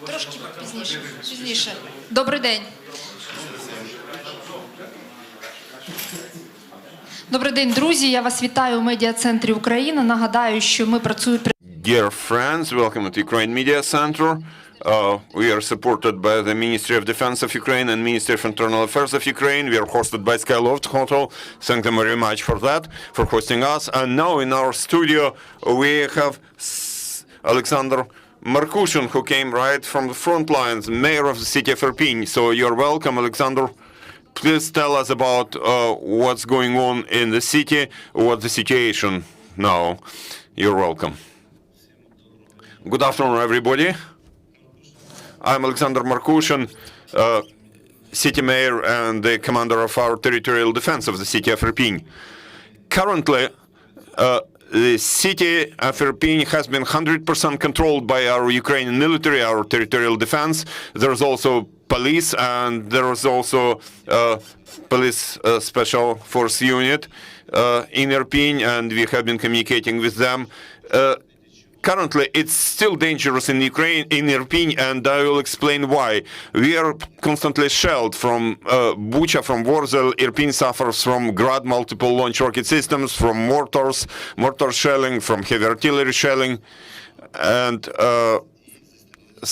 Трошки пізніше. Добрий день. Добрий день, друзі. Я вас вітаю у медіа-центрі Україна. Нагадаю, що ми працюємо... Dear friends, welcome to Ukraine Media Center. We are supported by the Ministry of Defense of Ukraine and Ministry of Internal Affairs of Ukraine. We are hosted by Skyloft Hotel. Thank them very much for that, for hosting us. And now in our studio we have Oleksandr Markushyn, who came right from the front lines, Mayor of the city of Irpin. So you're welcome, Oleksandr. Please tell us about what's going on in the city, what's the situation now. You're welcome. Good afternoon, everybody. I'm Oleksandr Markushyn, city mayor and the commander of our territorial defense of the city of Irpin. Currently, the city of Irpin has been 100% controlled by our Ukrainian military, our territorial defense. There's also police, and there is also police special force unit in Irpin, and we have been communicating with them. Currently, it's still dangerous in Ukraine, in Irpin, and I will explain why. We are constantly shelled from Bucha, from Warzel. Irpin suffers from Grad multiple launch rocket systems, from mortar shelling, from heavy artillery shelling, and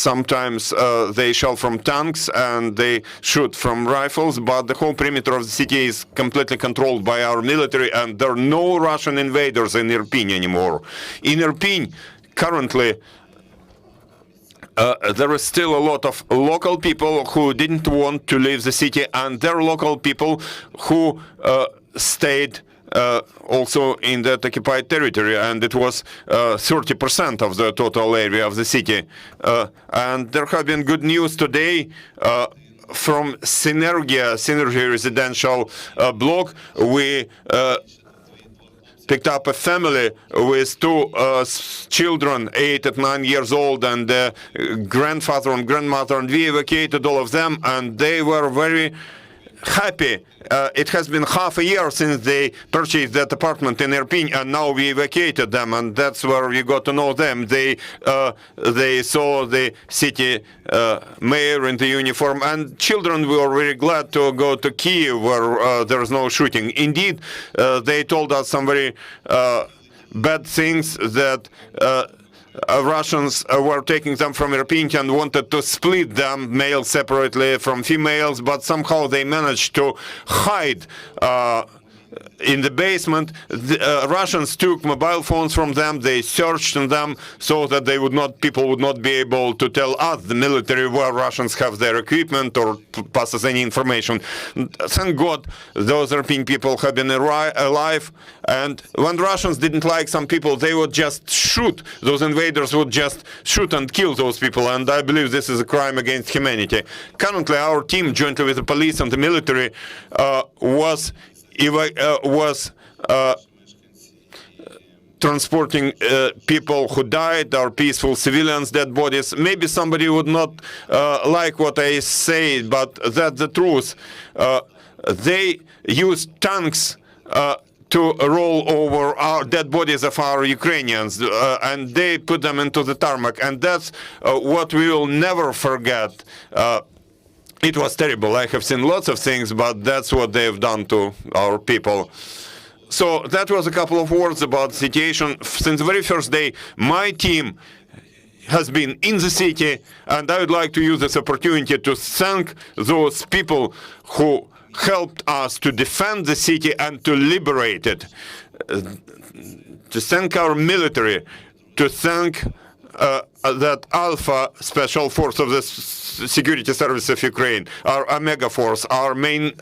sometimes they shell from tanks and they shoot from rifles, but the whole perimeter of the city is completely controlled by our military, and there are no Russian invaders in Irpin anymore. In Irpin, currently, there is still a lot of local people who didn't want to leave the city, and there are local people who stayed also in that occupied territory, and it was 30% of the total area of the city. And there have been good news today from Synergy residential block. We picked up a family with two children, 8 and 9 years old, and grandfather and grandmother, and we evacuated all of them, and they were very happy. It has been half a year since they purchased that apartment in Irpin, and now we evacuated them, and that's where we got to know them. They saw the city mayor in the uniform, and children were very glad to go to Kyiv, where there is no shooting. Indeed, they told us some very bad things, that Russians were taking them from Irpin and wanted to split them, males separately from females, but somehow they managed to hide in the basement. The Russians took mobile phones from them. They searched them so that people would not be able to tell us, the military, where Russians have their equipment or pass us any information. Thank God those Irpin people have been alive. And when Russians didn't like some people, they would just shoot. Those invaders would just shoot and kill those people. And I believe this is a crime against humanity. Currently, our team, jointly with the police and the military, was transporting people who died, our peaceful civilians' dead bodies. Maybe somebody would not like what I say, but that's the truth. They used tanks to roll over our dead bodies of our Ukrainians, and they put them into the tarmac, and that's what we will never forget. It was terrible. I have seen lots of things, but that's what they've done to our people. So that was a couple of words about the situation. Since the very first day, my team has been in the city, and I would like to use this opportunity to thank those people who helped us to defend the city and to liberate it, to thank our military, to thank that Alpha Special Force of the Security Service of Ukraine, our Omega Force, our main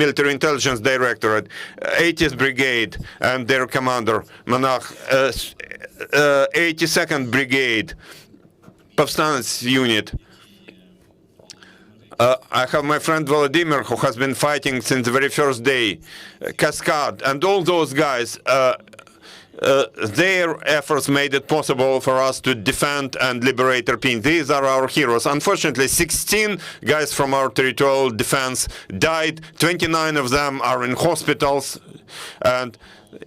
military intelligence directorate, 80th Brigade and their commander, Monach, 82nd Brigade, Повстанец unit. I have my friend Vladimir, who has been fighting since the very first day, Cascade, and all those guys. Their efforts made it possible for us to defend and liberate Irpin. These are our heroes. Unfortunately, 16 guys from our territorial defense died. 29 of them are in hospitals. And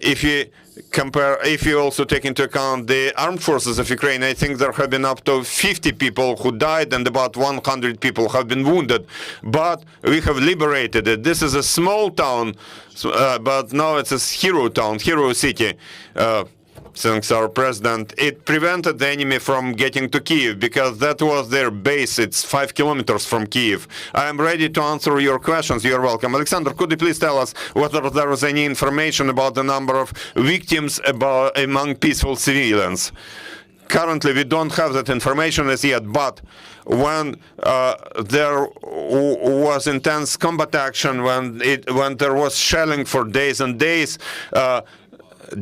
if you also take into account the armed forces of Ukraine, I think there have been up to 50 people who died and about 100 people have been wounded. But we have liberated it. This is a small town, but now it's a hero town, hero city. Thanks our president, it prevented the enemy from getting to Kyiv because that was their base. It's 5 kilometers from Kyiv. I am ready to answer your questions. You're welcome. Oleksandr, could you please tell us whether there was any information about the number of victims among peaceful civilians? Currently, we don't have that information as yet, but when there was intense combat action, when there was shelling for days and days,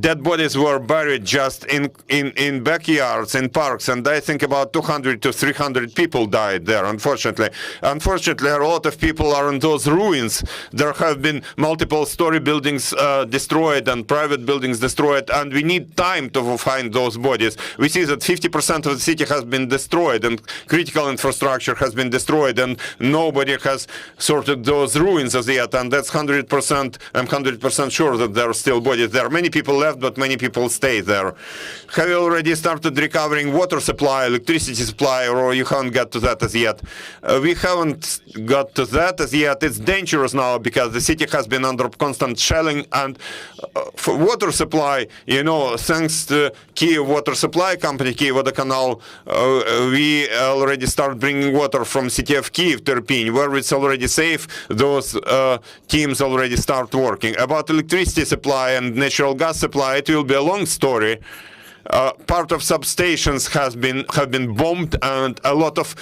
dead bodies were buried just in backyards, in parks, and I think about 200 to 300 people died there, unfortunately. Unfortunately, a lot of people are in those ruins. There have been multiple story buildings destroyed and private buildings destroyed, and we need time to find those bodies. We see that 50% of the city has been destroyed, and critical infrastructure has been destroyed, and nobody has sorted those ruins as yet, and that's 100%, I'm 100% sure that there are still bodies there. Many people left, but many people stay there. Have you already started recovering water supply, electricity supply, or you haven't got to that as yet? We haven't got to that as yet. It's dangerous now because the city has been under constant shelling, and for water supply, you know, thanks to Kyiv water supply company, Kyiv Водоканал, we already start bringing water from city of Kyiv to Irpin, where it's already safe. Those teams already start working. About electricity supply and natural gas supply, it will be a long story. Part of substations have been bombed, and a lot of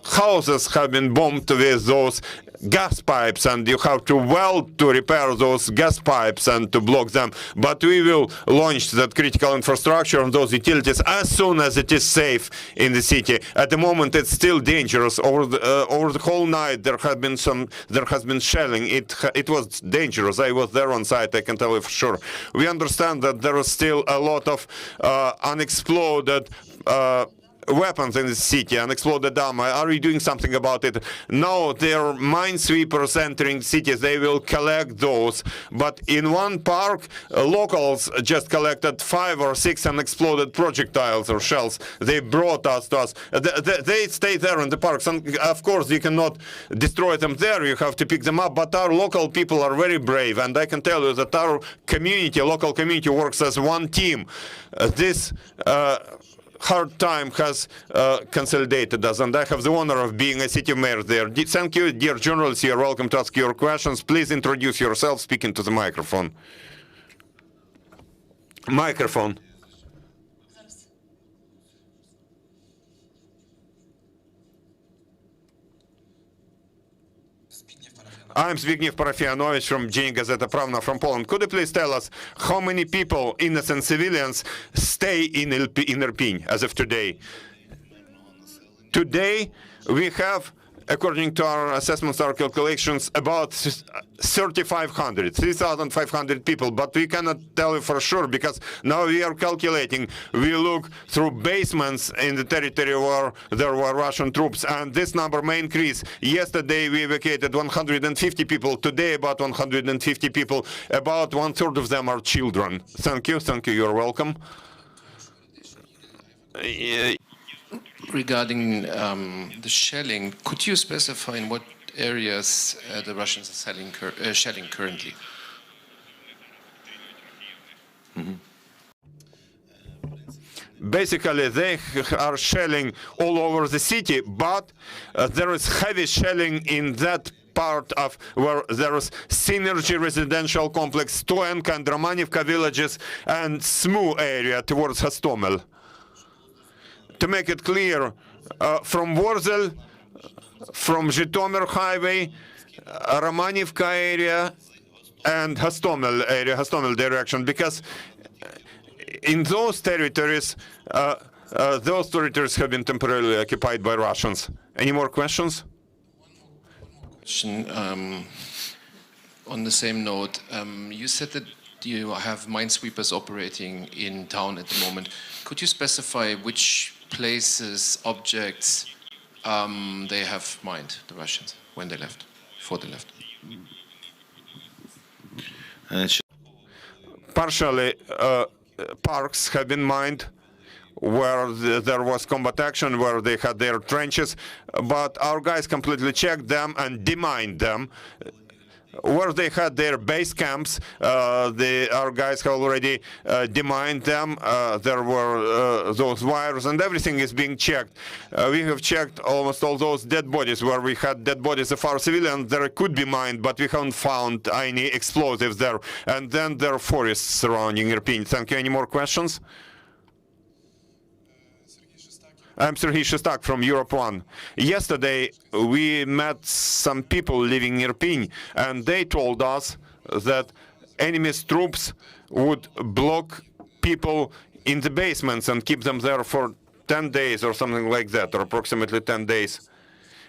houses have been bombed with those gas pipes, and you have to weld to repair those gas pipes and to block them. But we will launch that critical infrastructure and those utilities as soon as it is safe in the city. At the moment, it's still dangerous. Over the whole night, there has been shelling. It was dangerous. I was there on site. I can tell you for sure. We understand that there is still a lot of unexploded weapons in the city, unexploded ammo. Are we doing something about it? No, there are minesweepers entering cities. They will collect those. But in one park, locals just collected 5 or 6 unexploded projectiles or shells. They brought us to us. They stay there in the parks. And of course, you cannot destroy them there. You have to pick them up. But our local people are very brave. And I can tell you that our community, local community, works as one team. This hard time has consolidated us, and I have the honor of being a city mayor there. Thank you, dear journalists. You are welcome to ask your questions. Please introduce yourself, speak into the microphone. Microphone. I'm Zbigniew Parafianovich from Dzień Gazeta Prawna from Poland. Could you please tell us how many people, innocent civilians, stay in Irpin as of today? Today, we have, according to our assessments, our calculations, about 3,500 people, but we cannot tell you for sure because now we are calculating. We look through basements in the territory where there were Russian troops, and this number may increase. Yesterday we evacuated 150 people. Today about 150 people. About 1/3 of them are children. Thank you. Thank you. You're welcome. Regarding the shelling, could you specify in what areas the Russians are shelling currently? Basically, they are shelling all over the city, but there is heavy shelling in that part of where there is Synergy residential complex, Stoenka and Romanivka villages, and Smu area towards Hostomel. To make it clear, from Worzel, from Zhytomyr highway, Romanivka area, and Hostomel area, Hostomel direction, because in those territories have been temporarily occupied by Russians. Any more questions? On the same note, you said that you have minesweepers operating in town at the moment. Could you specify which places, objects they have mined, the Russians, when they left, before they left? Partially, parks have been mined where there was combat action, where they had their trenches, but our guys completely checked them and demined them. Where they had their base camps, our guys have already demined them. There were those wires, and everything is being checked. We have checked almost all those dead bodies. Where we had dead bodies of our civilians, there could be mined, but we haven't found any explosives there. And then there are forests surrounding Irpin. Thank you. Any more questions? I'm Sergei Shestak from Europe 1. Yesterday, we met some people living in Irpin, and they told us that enemy's troops would block people in the basements and keep them there for 10 days or something like that, or approximately 10 days,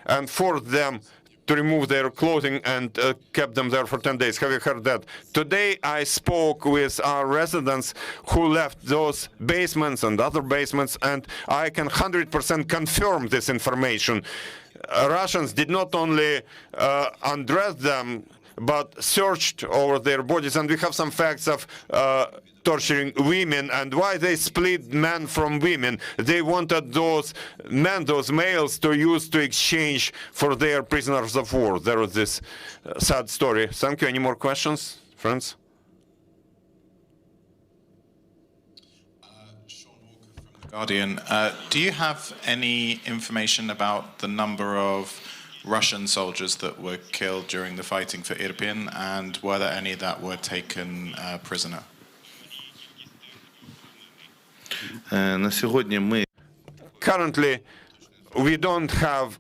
and force them to remove their clothing and kept them there for 10 days. Have you heard that? Today I spoke with our residents who left those basements and other basements, and I can 100% confirm this information. Russians did not only undress them, but searched over their bodies, and we have some facts of torturing women. And why they split men from women? They wanted those men, those males, to use to exchange for their prisoners of war. There was this sad story. Thank you. Any more questions, friends? Guardian, do you have any information about the number of Russian soldiers that were killed during the fighting for Irpin, and were there any that were taken prisoner? Currently, we don't have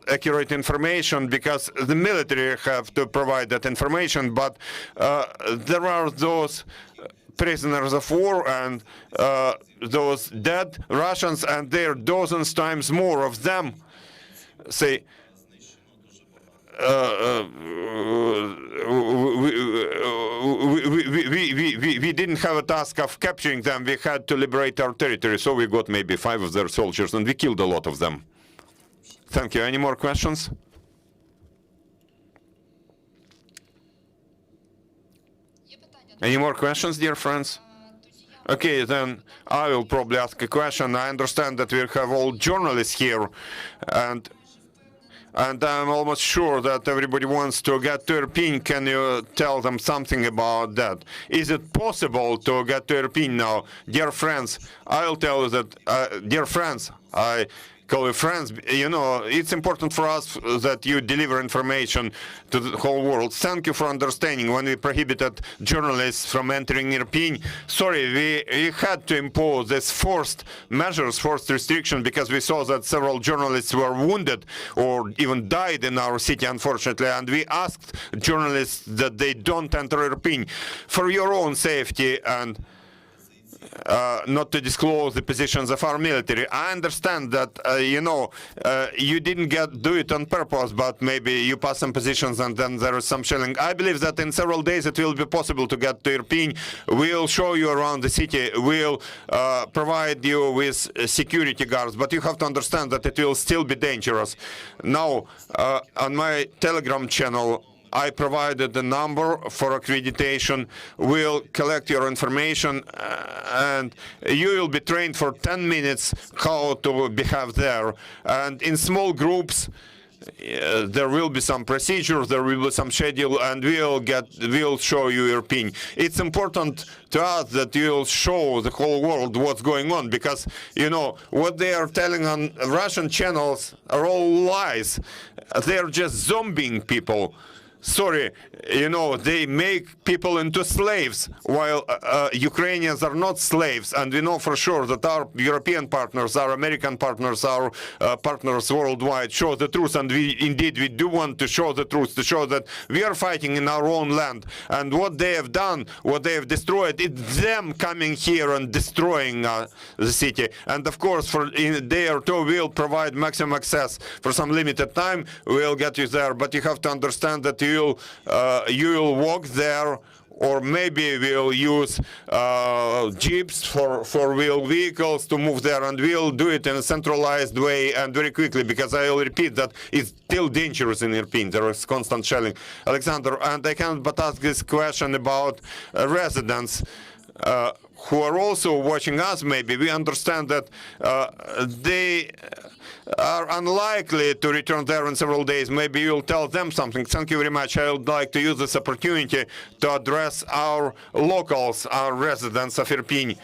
accurate information because the military have to provide that information, but there are those prisoners of war and those dead Russians, and there are dozens times more of them. Say, we didn't have a task of capturing them. We had to liberate our territory, so we got maybe 5 of their soldiers, and we killed a lot of them. Thank you. Any more questions? Any more questions, dear friends? Okay, then I will probably ask a question. I understand that we have all journalists here, and I'm almost sure that everybody wants to get to Irpin. Can you tell them something about that? Is it possible to get to Irpin now? Dear friends, I'll tell you that, dear friends, I call you friends, you know, it's important for us that you deliver information to the whole world. Thank you for understanding. When we prohibited journalists from entering Irpin, sorry, we had to impose this forced measures, forced restriction, because we saw that several journalists were wounded or even died in our city, unfortunately, and we asked journalists that they don't enter Irpin for your own safety and not to disclose the positions of our military. I understand that, you know, you didn't do it on purpose, but maybe you pass some positions and then there is some shelling. I believe that in several days it will be possible to get to Irpin. We'll show you around the city. We'll provide you with security guards, but you have to understand that it will still be dangerous. Now, on my Telegram channel, I provided the number for accreditation. We'll collect your information, and you will be trained for 10 minutes how to behave there. And in small groups, there will be some procedures, there will be some schedule, and we'll show you Irpin. It's important to us that you'll show the whole world what's going on, because, you know, what they are telling on Russian channels are all lies. They're just zombieing people. Sorry, you know, they make people into slaves, while Ukrainians are not slaves. And we know for sure that our European partners, our American partners, our partners worldwide show the truth. And we do want to show the truth, to show that we are fighting in our own land. And what they have done, what they have destroyed, it's them coming here and destroying the city. And of course, for in a day or two, we'll provide maximum access. For some limited time, we'll get you there. But you have to understand that you'll walk there or maybe we'll use jeeps for four-wheel vehicles to move there, and we'll do it in a centralized way and very quickly, because I will repeat that it's still dangerous in Irpin. There is constant shelling. Alexander, and I cannot but ask this question about residents who are also watching us. Maybe we understand that they are unlikely to return there in several days. Maybe you'll tell them something. Thank you very much. I would like to use this opportunity to address our locals, our residents of Irpin.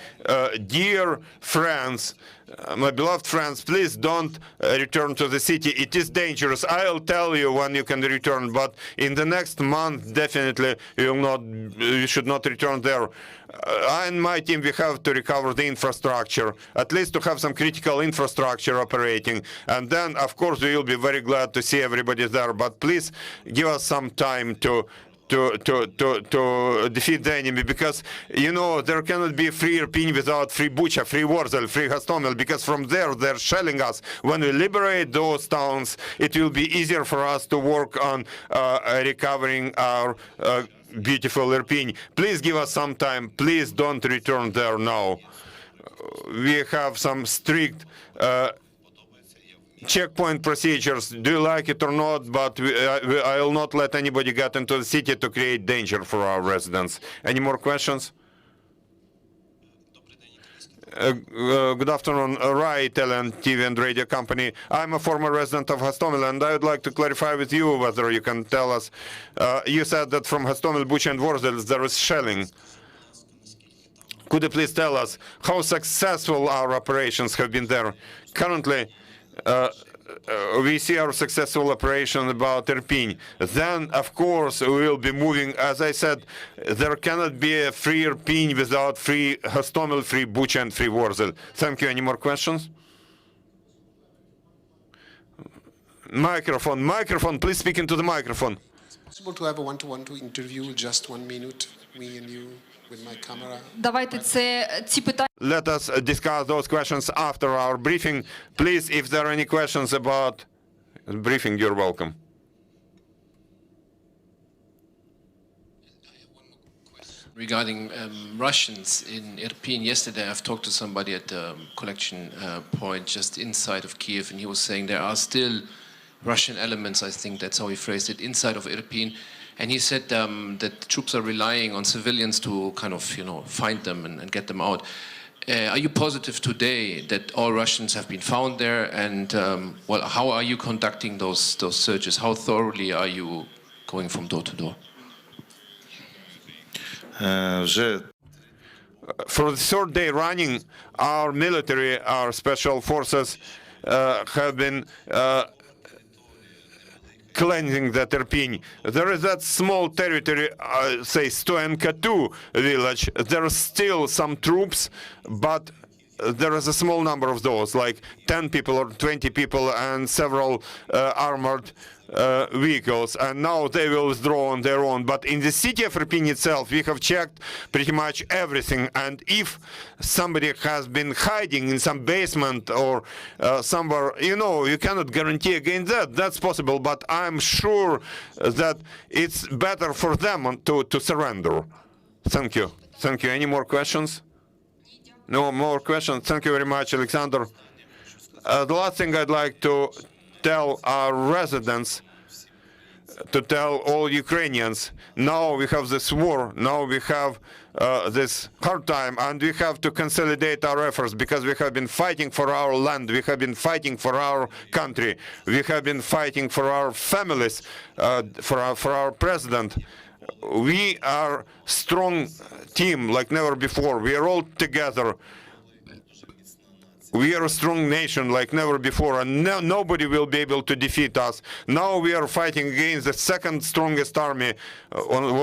Dear friends, my beloved friends, please don't return to the city. It is dangerous. I'll tell you when you can return, but in the next month, definitely you should not return there. I and my team, we have to recover the infrastructure, at least to have some critical infrastructure operating. And then, of course, we will be very glad to see everybody there. But please give us some time to defeat the enemy, because, you know, there cannot be free Irpin without free Bucha, free Warzel, free Hostomel, because from there they're shelling us. When we liberate those towns, it will be easier for us to work on recovering our beautiful Irpin. Please give us some time. Please don't return there now. We have some strict checkpoint procedures. Do you like it or not? But I will not let anybody get into the city to create danger for our residents. Any more questions? Good afternoon, Rai, Italian TV and radio company. I'm a former resident of Hostomel, and I would like to clarify with you whether you can tell us. You said that from Hostomel, Bucha and Warzel there is shelling. Could you please tell us how successful our operations have been there? Currently, we see our successful operation about Irpin. Then, of course, we will be moving. As I said, there cannot be a free Irpin without free Hostomel, free Bucha, and free Warzel. Thank you. Any more questions? Microphone. Microphone. Please speak into the microphone. Possible to have a one-to-one interview, just 1 minute, me and you, with my camera. Давайте ці питання. Let us discuss those questions after our briefing. Please, if there are any questions about briefing, you're welcome. Regarding Russians in Irpin, yesterday I've talked to somebody at the collection point just inside of Kyiv, and he was saying there are still Russian elements, I think that's how he phrased it, inside of Irpin. And he said that troops are relying on civilians to kind of, find them and get them out. Are you positive today that all Russians have been found there? And well, how are you conducting those searches? How thoroughly are you going from door to door? For the third day running, our military, our special forces have been cleansing that Irpin. There is that small territory, say Stoenka 2 village. There are still some troops, but there is a small number of those, like 10 people or 20 people and several armored vehicles, and now they will withdraw on their own. But in the city of Irpin itself, we have checked pretty much everything, and if somebody has been hiding in some basement or somewhere, you cannot guarantee against that. That's possible, but I'm sure that it's better for them to surrender. Thank you. Thank you. Any more questions? No more questions. Thank you very much, Oleksandr. The last thing I'd like to tell our residents, to tell all Ukrainians, now we have this war, now we have this hard time, and we have to consolidate our efforts, because we have been fighting for our land, we have been fighting for our country, we have been fighting for our families, for our president. We are a strong team like never before. We are all together. We are a strong nation like never before, and nobody will be able to defeat us. Now we are fighting against the second strongest army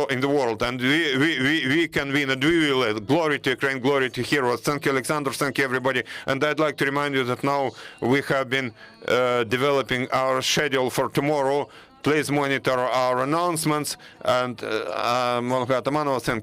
in the world, and we can win, and we will. Glory to Ukraine, glory to heroes. Thank you, Alexander. Thank you, everybody. And I'd like to remind you that now we have been developing our schedule for tomorrow. Please monitor our announcements. And Monika Atamanova, thank you.